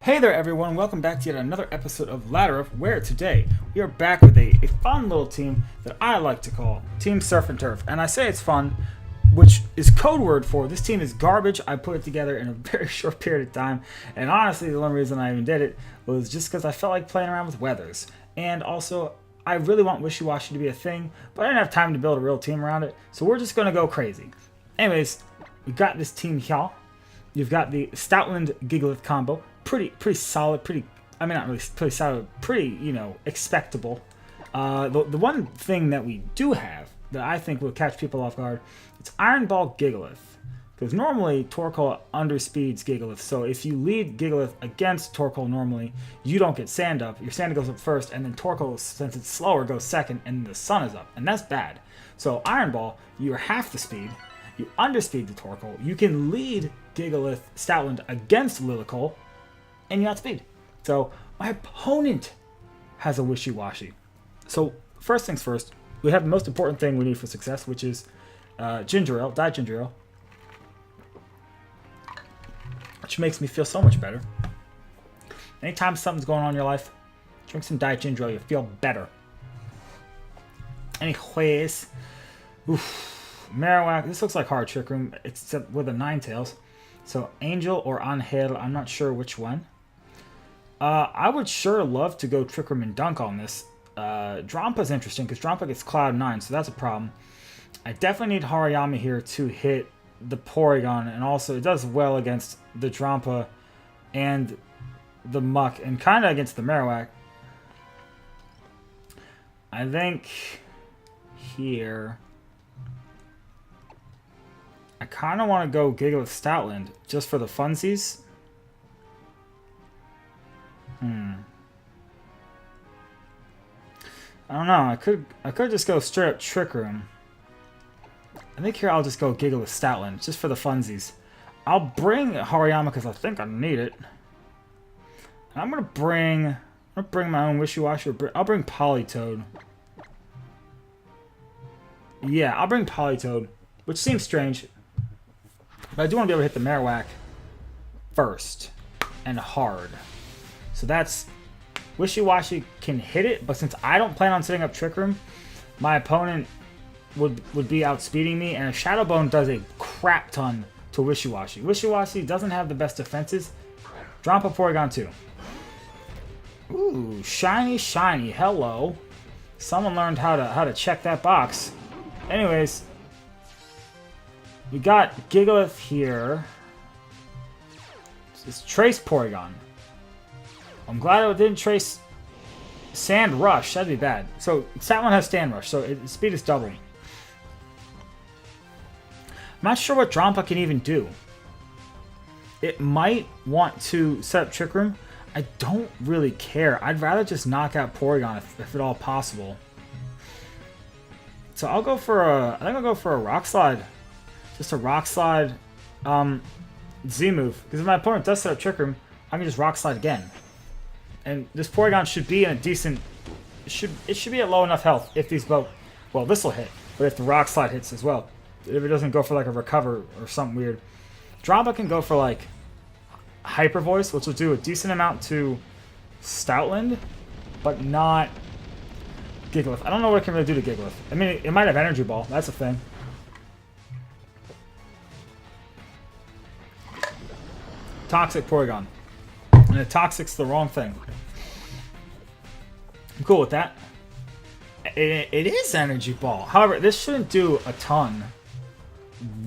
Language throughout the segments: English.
Hey there everyone, welcome back to yet another episode of Ladder Up, where today we are back with a fun little team that I like to call Team Surf and Turf. And I say it's fun, which is code word for this team is garbage. I put it together in a very short period of time, and honestly the only reason I even did it was just because I felt like playing around with weathers. And also, I really want Wishy-Washy to be a thing, but I didn't have time to build a real team around it, so we're just going to go crazy. Anyways, we got this team here. You've got the Stoutland Gigalith combo. Pretty solid, not really pretty solid, expectable. The one thing that we do have that I think will catch people off guard, it's Iron Ball Gigalith. Because normally Torkoal underspeeds Gigalith, so if you lead Gigalith against Torkoal normally, you don't get sand up. Your sand goes up first, and then Torkoal, since it's slower, goes second, and the sun is up. And that's bad. So Iron Ball, you're half the speed. You underspeed the Torkoal. You can lead Gigalith Stoutland against Lilycole, and you outspeed. So my opponent has a Wishy-Washy. So first things first, we have the most important thing we need for success, which is ginger ale, dyed ginger ale, which makes me feel so much better. Anytime something's going on in your life, drink some dyed ginger ale, you feel better. Anyways, Marowak, this looks like Hard Trick Room, except with a Ninetales. So Angel or Angel, I'm not sure which one. I would sure love to go Trick Room and Dunk on this. Drompa's interesting because Drampa gets Cloud 9, so that's a problem. I definitely need Hariyama here to hit the Porygon, and also it does well against the Drampa and the Muck, and kind of against the Marowak. I think here I kind of want to go Gigalith Stoutland just for the funsies. I don't know. I could just go straight up Trick Room. I think here I'll just go Gigalith Stoutland just for the funsies. I'll bring Hariyama because I think I need it. And I'm gonna bring my own Wishy-Washy. I'll bring Politoed. Yeah, I'll bring Politoed, which seems strange. But I do want to be able to hit the Marowak first and hard. So that's Wishy-Washy can hit it, but since I don't plan on setting up Trick Room, my opponent would be outspeeding me, and a Shadow Bone does a crap ton to Wishy-Washy. Wishy-Washy doesn't have the best defenses. Drampa Porygon 2. Ooh, shiny, hello. Someone learned how to check that box. Anyways, we got Gigalith here. It's Trace Porygon. I'm glad it didn't trace Sand Rush. That'd be bad. So that one has Sand Rush, so its speed is double. I'm not sure what Drampa can even do. It might want to set up Trick Room. I don't really care. I'd rather just knock out Porygon if at all possible. So I'll go for I think I'll go for a Rock Slide. Just a Rock Slide Z move. Because if my opponent does set up Trick Room, I can just Rock Slide again. And this Porygon should be in a decent... It should be at low enough health if these both... Well, this will hit, but if the Rock Slide hits as well. If it doesn't go for like a Recover or something weird. Drampa can go for like Hyper Voice, which will do a decent amount to Stoutland, but not Gigalith. I don't know what it can really do to Gigalith. I mean, it might have Energy Ball. That's a thing. Toxic Porygon. And the Toxic's the wrong thing. I'm cool with that. It is Energy Ball. However, this shouldn't do a ton.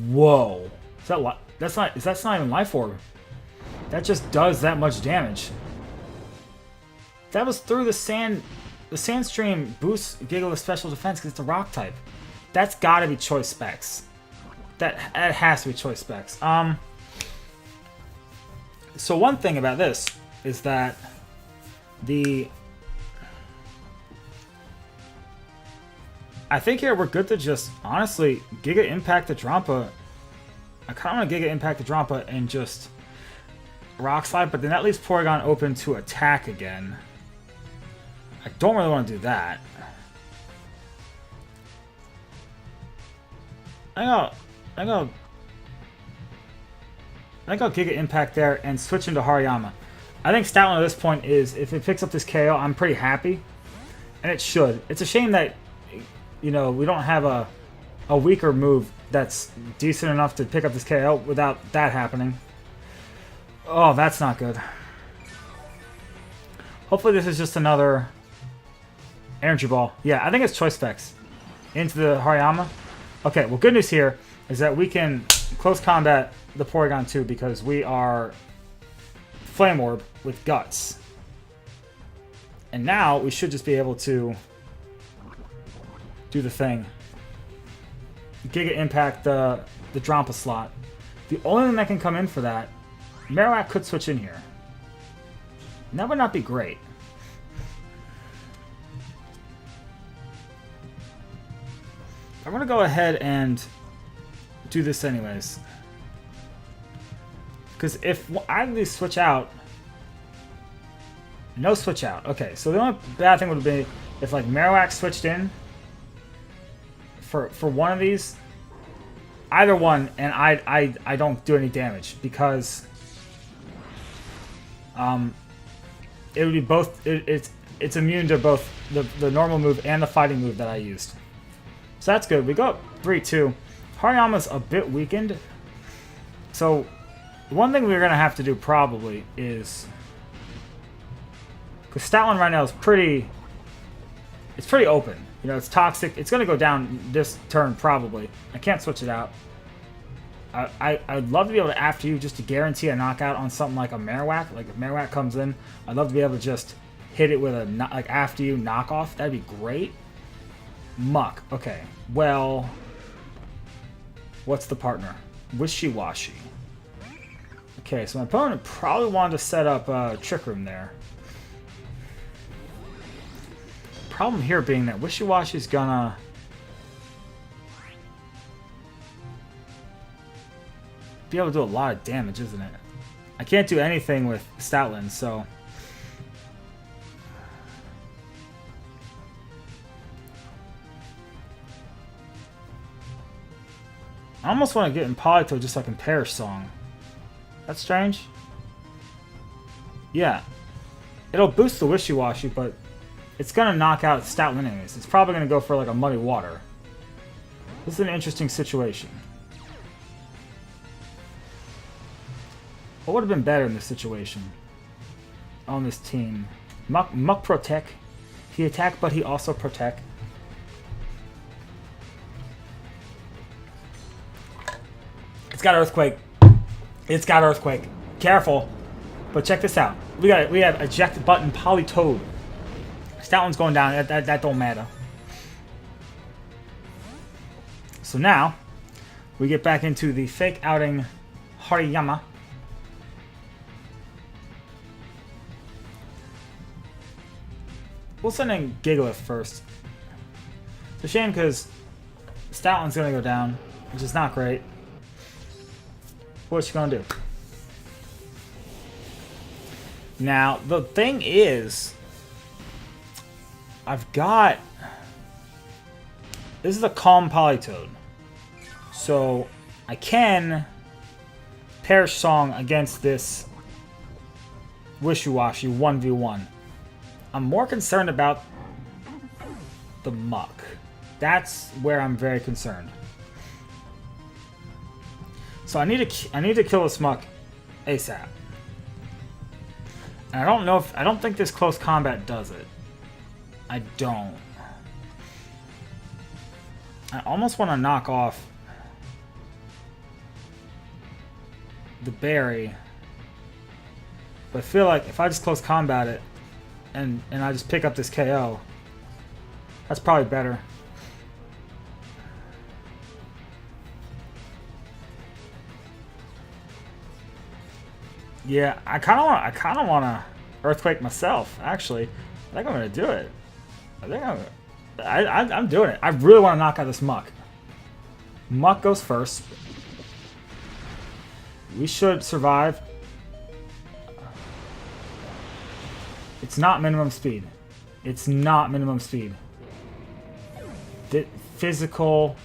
Whoa. That's not even Life Orb. That just does that much damage. That was through the Sand... The Sand Stream boosts Gigalith's special defense because it's a Rock type. That's gotta be choice specs. That has to be choice specs. So one thing about this is that I think here we're good to just honestly Giga Impact the Drampa. I kind of want to Giga Impact the Drampa and just Rock Slide, but then that leaves Porygon open to attack again. I don't really want to do that. I think I'll Giga Impact there and switch into Hariyama. I think Stoutland at this point is, if it picks up this KO, I'm pretty happy. And it should. It's a shame that, you know, we don't have a weaker move that's decent enough to pick up this KO without that happening. Oh, that's not good. Hopefully this is just another energy ball. Yeah, I think it's Choice Specs into the Hariyama. Okay, well, good news here is that we can close combat the Porygon 2 because we are Flame Orb with Guts. And now we should just be able to do the thing. Giga Impact the Drampa slot. The only thing that can come in for that, Marowak could switch in here. And that would not be great. I'm going to go ahead and do this anyways. Because if either of these switch out... No switch out. Okay, so the only bad thing would be if like Marowak switched in for one of these. Either one, and I don't do any damage because it would be both. It's immune to both the normal move and the fighting move that I used. So that's good. We go up 3-2. Hariyama's a bit weakened. So one thing we're gonna have to do probably is, because Stoutland right now is pretty. It's pretty open. You know, it's toxic. It's gonna go down this turn probably. I can't switch it out. I'd love to be able to after you just to guarantee a knockout on something like a Marowak. Like if Marowak comes in, I'd love to be able to just hit it with a like after you knockoff. That'd be great. Muck. Okay. Well, what's the partner? Wishy-Washy. Okay, so my opponent probably wanted to set up a Trick Room there. Problem here being that Wishy-Washy's gonna be able to do a lot of damage, isn't it? I can't do anything with Stoutland, so I almost want to get in Politoed just so I can Perish Song. That's strange. Yeah. It'll boost the Wishy-Washy, but it's going to knock out Stoutland anyways. It's probably going to go for like a Muddy Water. This is an interesting situation. What would have been better in this situation? On this team. Muck Protect. He attack, but he also protect. It's got Earthquake. It's got Earthquake. Careful. But check this out. We have Eject Button Politoed. Stoutland's going down. That don't matter. So now, we get back into the fake outing Hariyama. We'll send in Gigalith first. It's a shame because Stoutland's going to go down, which is not great. What's she going to do? Now, the thing is, I've got... This is a Calm Politoed. So, I can Perish Song against this Wishy-Washy 1v1. I'm more concerned about the Muck. That's where I'm very concerned. So I need to kill this Muck ASAP. And I don't think this close combat does it. I don't. I almost want to knock off the berry. But I feel like if I just close combat it and I just pick up this KO, that's probably better. Yeah, I kind of want to Earthquake myself. Actually, I think I'm gonna do it. I'm doing it. I really want to knock out this Muck. Muck goes first. We should survive. It's not minimum speed. It's not minimum speed. The physical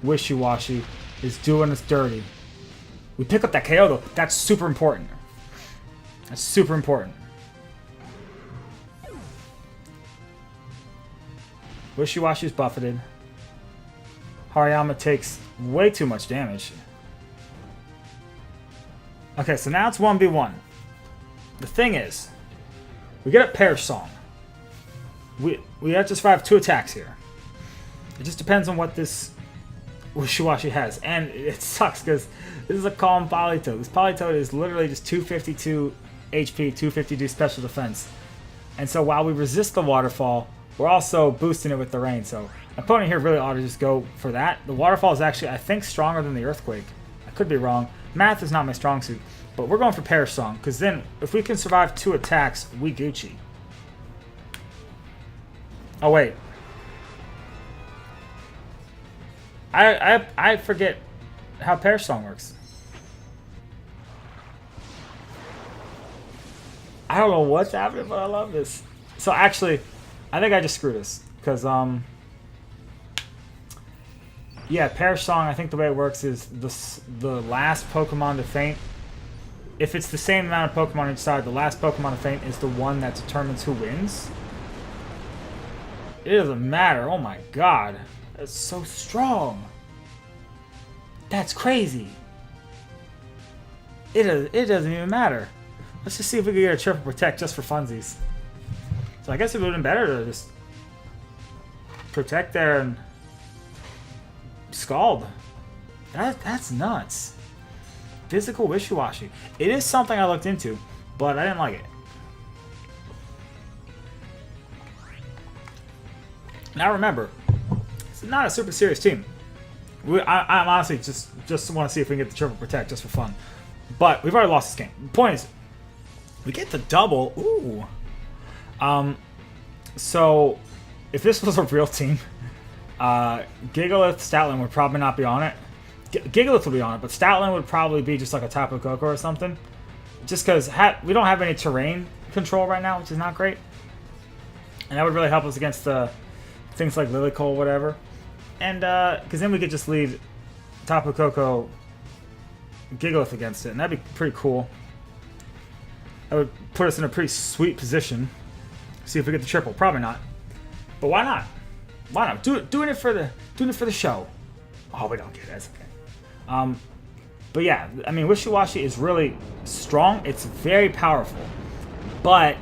Wishy-Washy is doing us dirty. We pick up that KO though. That's super important. That's super important. Wishy-Washy's buffeted. Hariyama takes way too much damage. Okay, so now it's 1v1. The thing is, we get a Perish Song. We have to survive 2 attacks here. It just depends on what this Wishy-Washy has. And it sucks because this is a calm Politoed. This Politoed is literally just 252 HP, 252 special defense. And so while we resist the waterfall, we're also boosting it with the rain. So my opponent here really ought to just go for that. The waterfall is actually, I think, stronger than the earthquake. I could be wrong. Math is not my strong suit. But we're going for Perish Song, because then if we can survive 2 attacks, we Gucci. Oh, wait. I forget how Perish Song works. I don't know what's happening, but I love this. So actually, I think I just screwed this. Because, yeah, Perish Song, I think the way it works is the last Pokemon to faint. If it's the same amount of Pokemon on each side, the last Pokemon to faint is the one that determines who wins. It doesn't matter. Oh my god. That's so strong. That's crazy. It doesn't even matter. Let's just see if we can get a triple protect just for funsies. So I guess it would have been better to just protect there and Scald. That's nuts. Physical Wishy-Washy. It is something I looked into, but I didn't like it. Now remember, it's not a super serious team. I'm honestly just want to see if we can get the triple protect just for fun. But we've already lost this game. The point is, we get the double. Ooh. So if this was a real team, Gigalith, Stoutland would probably not be on it. Gigalith would be on it, but Stoutland would probably be just like a Tapu Koko or something. Just because we don't have any terrain control right now, which is not great. And that would really help us against things like Lilycole or whatever. And because then we could just lead Tapu Koko Gigalith against it, and that'd be pretty cool. That would put us in a pretty sweet position. See if we get the triple. Probably not. But why not? Why not? Doing it for the show. Oh, we don't get it. That's okay. But yeah, I mean, Wishy-Washy is really strong. It's very powerful, but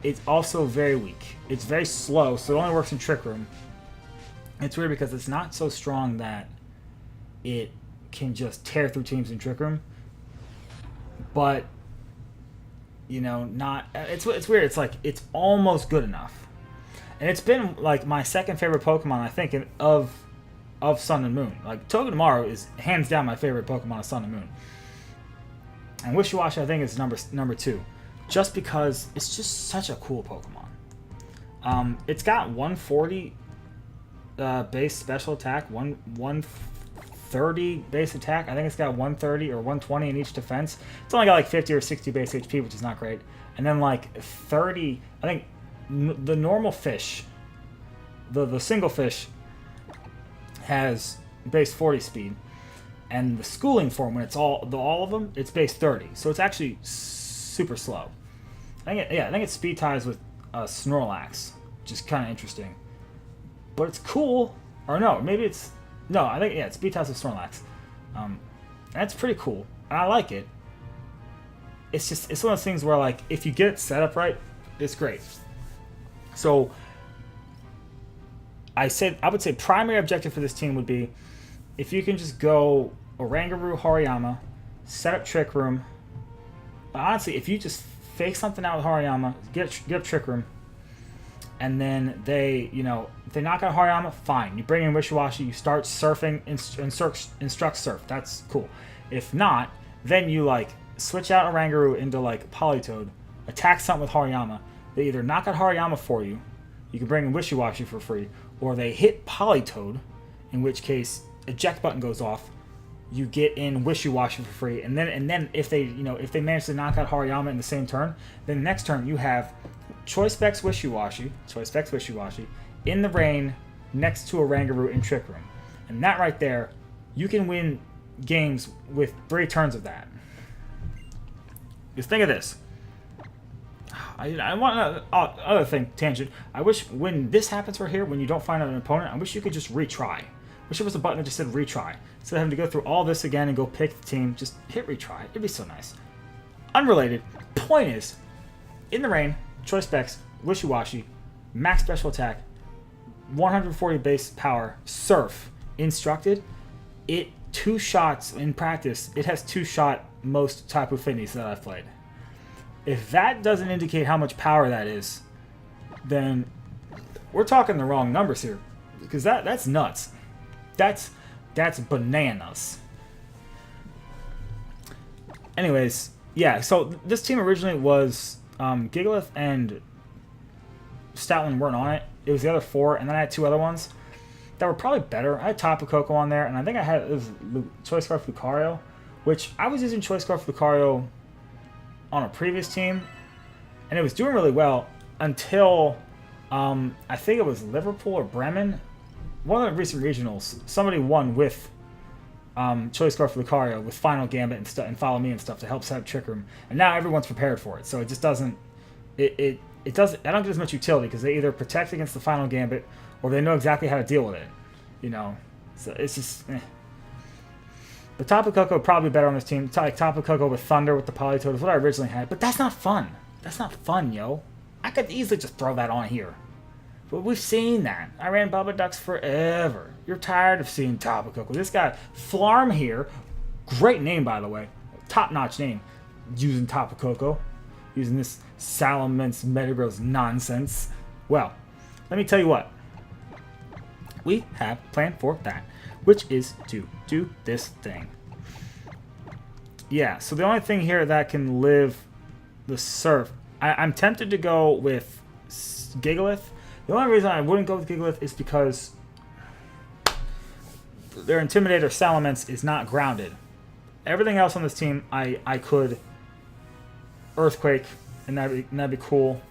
it's also very weak. It's very slow, so it only works in Trick Room. It's weird because it's not so strong that it can just tear through teams in Trick Room, but you know, not. It's weird. It's like it's almost good enough, and it's been like my second favorite Pokemon, I think, of Sun and Moon. Like, Togedemaru is hands down my favorite Pokemon of Sun and Moon. And Wishy-Washy, I think, is number 2. Just because it's just such a cool Pokemon. It's got 140 base special attack, 130 base attack. I think it's got 130 or 120 in each defense. It's only got like 50 or 60 base HP, which is not great. And then like 30, I think the normal fish, the single fish, has base 40 speed, and the schooling form, when it's all of them, it's base 30. So it's actually super slow. I think it's speed ties with Snorlax, which is kind of interesting. But it's cool. Or no, maybe it's no. I think it's speed ties with Snorlax. That's pretty cool, and I like it. It's one of those things where like if you get it set up right, it's great. So I would say primary objective for this team would be if you can just go Oranguru, Hariyama, set up Trick Room. But honestly, if you just fake something out with Hariyama, get up Trick Room, and then they knock out Hariyama, fine. You bring in Wishy-Washy, you start surfing, instruct surf. That's cool. If not, then you like switch out Oranguru into like Politoed, attack something with Hariyama. They either knock out Hariyama for you, you can bring in Wishy-Washy for free, or they hit Politoed, in which case eject button goes off. You get in Wishy-Washy for free, and then if they manage to knock out Hariyama in the same turn, then the next turn you have Choice Specs Wishy-Washy in the rain next to Oranguru in Trick Room, and that right there, you can win games with 3 turns of that. Just think of this. I want another thing, tangent. I wish when this happens right here, when you don't find an opponent, I wish you could just retry. I wish there was a button that just said retry. Instead of having to go through all this again and go pick the team, just hit retry. It'd be so nice. Unrelated. Point is, in the rain, choice specs, wishy-washy, max special attack, 140 base power, surf, instructed, it 2 shots in practice. It has 2-shot most Tapu Finis that I've played. If that doesn't indicate how much power that is, then we're talking the wrong numbers here, because that's nuts. That's bananas. Anyways, yeah. So this team originally was Gigalith and Stoutland weren't on it. It was the other 4, and then I had 2 other ones that were probably better. I had Tapu Koko on there, and I think I had it was Choice Scarf Lucario, which I was using Choice Scarf Lucario on a previous team, and it was doing really well until I think it was Liverpool or Bremen, one of the recent regionals. Somebody won with Choice Scarf Lucario with Final Gambit and stuff, and Follow Me and stuff to help set up Trick Room, and now everyone's prepared for it. So it just doesn't. It doesn't. I don't get as much utility because they either protect against the Final Gambit or they know exactly how to deal with it. You know, so it's just. But Tapu Koko would probably be better on this team. Like Tapu Koko with Thunder with the Politoed is what I originally had. But that's not fun. That's not fun, yo. I could easily just throw that on here. But we've seen that. I ran Bubba Ducks forever. You're tired of seeing Tapu Koko. This guy, Flarm here. Great name, by the way. Top-notch name. Using Tapu Koko. Using this Salamence Metagross nonsense. Well, let me tell you what. We have planned for that, which is to do this thing. Yeah, so the only thing here that can live the surf, I'm tempted to go with Gigalith. The only reason I wouldn't go with Gigalith is because their Intimidator Salamence is not grounded. Everything else on this team, I could Earthquake, and that'd be cool.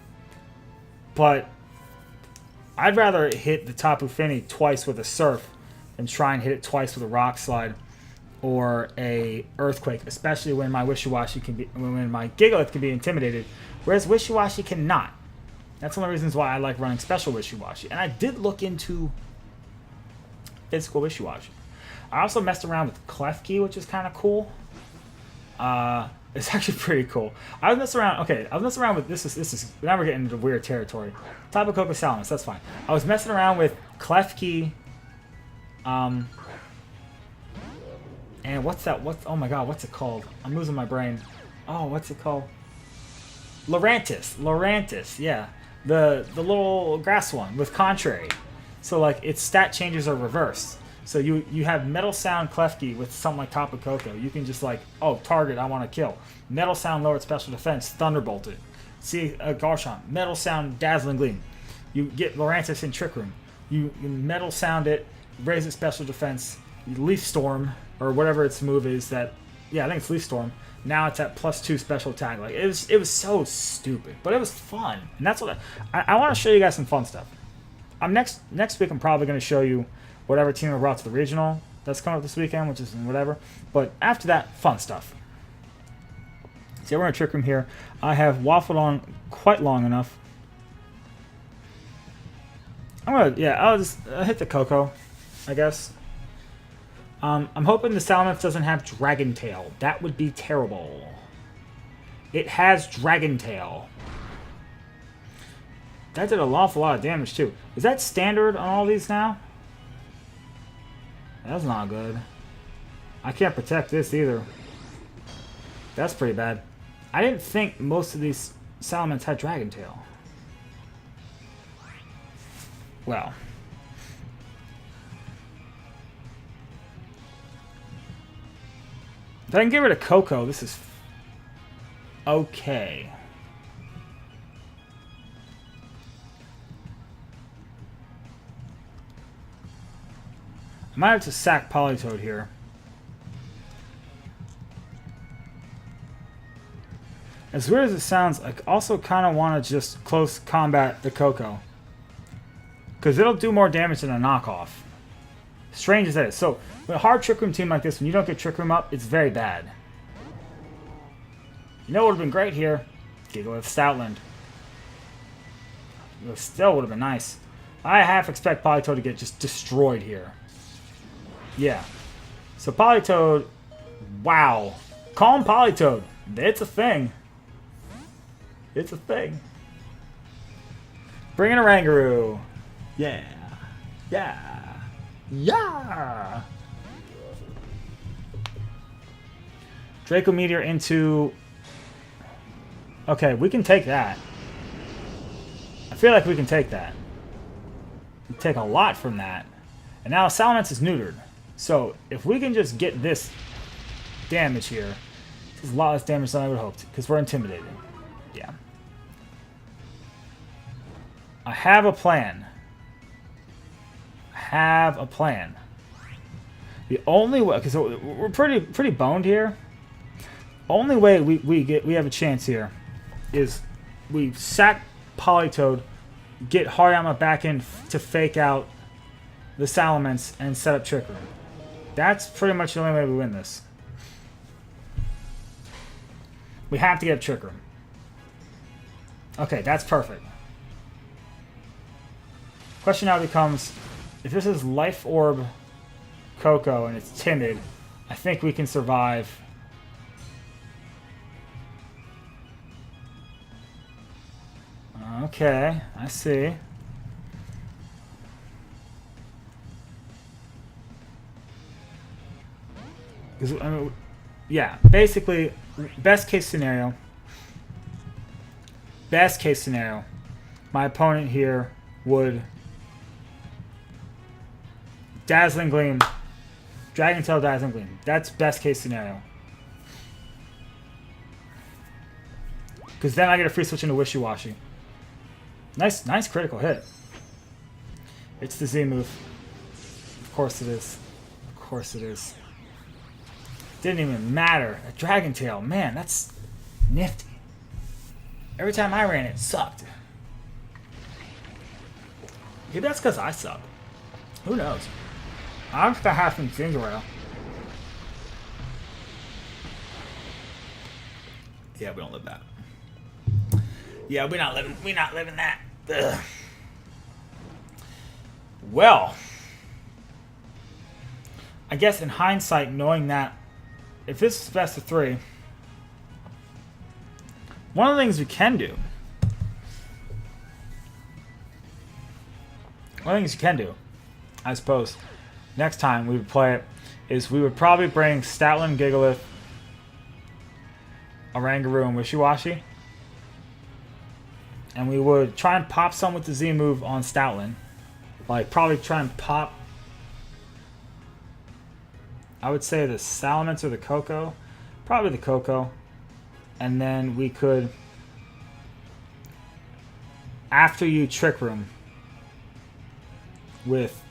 But I'd rather hit the Tapu Fini twice with a Surf and try and hit it twice with a Rock Slide or a Earthquake, especially when my Wishy-Washy can be, when my Gigalith can be intimidated, whereas Wishy-Washy cannot. That's one of the reasons why I like running Special Wishy-Washy. And I did look into Physical Wishy-Washy. I also messed around with Klefki, which is kind of cool. It's actually pretty cool. I was messing around. Okay, I was messing around with this. Is now we're getting into weird territory. Tapu Koko Salamence, that's fine. I was messing around with Klefki. And what's that? Oh my god, what's it called? I'm losing my brain. Oh, what's it called? Lurantis, yeah. The little grass one with Contrary. So like its stat changes are reversed. So you have Metal Sound Klefki with something like Tapu Koko. You can just like, oh, target, I want to kill. Metal Sound lowered special defense, Thunderbolted. See, Garchomp, Metal Sound Dazzling Gleam. You get Lurantis in Trick Room. You Metal Sound it, raise its special defense, you Leaf Storm, or whatever its move is that, yeah, I think it's Leaf Storm. Now it's at +2 special attack. Like it was so stupid, but it was fun. And that's what I want to show you guys some fun stuff. Next week I'm probably going to show you whatever team I brought to the regional that's coming up this weekend, which is whatever. But after that, fun stuff. See, we're in a Trick Room here. I have waffled on quite long enough. I'll just hit the Koko, I guess. I'm hoping the Salamence doesn't have Dragon Tail. That would be terrible. It has Dragon Tail. That did an awful lot of damage, too. Is that standard on all these now? That's not good. I can't protect this either. That's pretty bad. I didn't think most of these Salamence had Dragon Tail. Well. If I can get rid of Koko, this is okay. I might have to sack Politoed here. As weird as it sounds, I also kind of want to just close combat the Koko. Because it'll do more damage than a knockoff. Strange as that is. So, with a hard Trick Room team like this, when you don't get Trick Room up, it's very bad. You know what would have been great here? Gigalith Stoutland. It still would have been nice. I half expect Politoed to get just destroyed here. Yeah. So Politoed, wow. Calm Politoed. It's a thing. It's a thing. Bring in a Rangaroo. Yeah. Yeah. Yeah. Draco Meteor into... Okay, we can take that. I feel like we can take that. We take a lot from that. And now Salamence is neutered. So, if we can just get this damage here, this is a lot less damage than I would have hoped, because we're intimidated. Yeah. I have a plan. I have a plan. The only way, because we're pretty boned here. Only way we have a chance here is we sack Politoed, get Hariyama back in to fake out the Salamence and set up Trick Room. That's pretty much the only way we win this. We have to get Trick Room. Okay, that's perfect. Question now becomes, if this is Life Orb Coco and it's timid, I think we can survive. Okay, I see. I mean, yeah, basically, best case scenario, my opponent here would Dazzling Gleam, Dragon Tail Dazzling Gleam. That's best case scenario. Because then I get a free switch into Wishy Washy. Nice critical hit. It's the Z move. Of course it is. Of course it is. Didn't even matter. A Dragon Tail, man, that's nifty. Every time I ran it, sucked. Maybe that's because I suck. Who knows? I'm just gonna have some ginger ale. Yeah, we don't live that. Yeah, we're not living that. Ugh. Well, I guess in hindsight, knowing that if this is best of 3, one of the things we can do, I suppose, next time we would play it, is we would probably bring Stoutland, Gigalith, Oranguru, and Wishy Washy. And we would try and pop some with the Z move on Stoutland. Like, probably try and pop, I would say the Salamence or the Coco. Probably the Coco. And then we could, after you Trick Room with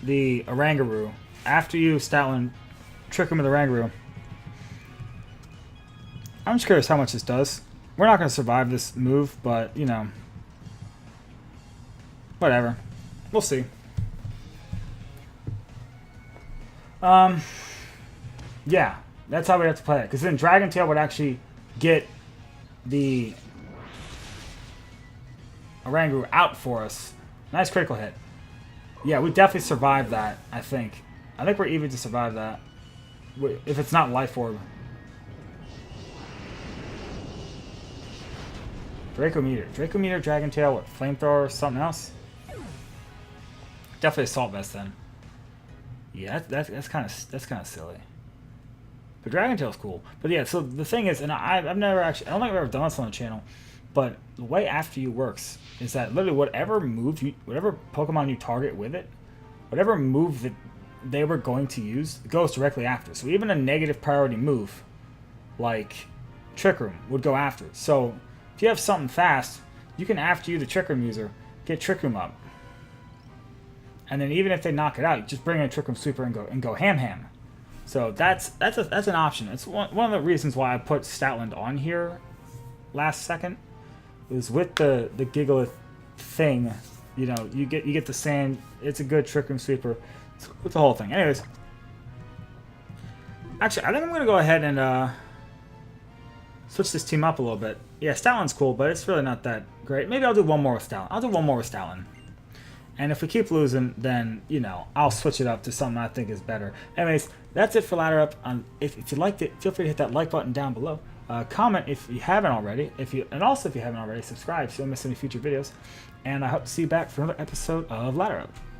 the Oranguru, after you Stoutland Trick Room with the Oranguru, I'm just curious how much this does. We're not going to survive this move, but, you know, whatever. We'll see. Yeah, that's how we have to play it. Because then Dragon Tail would actually get the Oranguru out for us. Nice critical hit. Yeah, we definitely survived that, I think. I think we're even to survive that. If it's not Life Orb. Draco Meteor, Dragon Tail, what? Flamethrower, something else? Definitely Assault Vest then. Yeah, that's kind of silly. But Dragon Tail's cool. But yeah, so the thing is, and I've never actually, I don't think I've ever done this on the channel, but the way After You works is that literally whatever Pokemon you target with it, whatever move that they were going to use goes directly after. So even a negative priority move, like Trick Room, would go after it. So if you have something fast, you can After You the Trick Room user, get Trick Room up. And then even if they knock it out, you just bring in a Trick Room Sweeper and go ham. So that's an option. It's one of the reasons why I put Stoutland on here last second. Is with the Gigalith thing, you know, you get the sand. It's a good Trick Room Sweeper. It's the whole thing. Anyways, actually, I think I'm gonna go ahead and switch this team up a little bit. Yeah, Stalin's cool, but it's really not that great. Maybe I'll do one more with Stalin. I'll do one more with Stalin. And if we keep losing, then, you know, I'll switch it up to something I think is better. Anyways, that's it for Ladder Up. If you liked it, feel free to hit that like button down below. Comment if you haven't already. And also, if you haven't already, subscribe so you don't miss any future videos. And I hope to see you back for another episode of Ladder Up.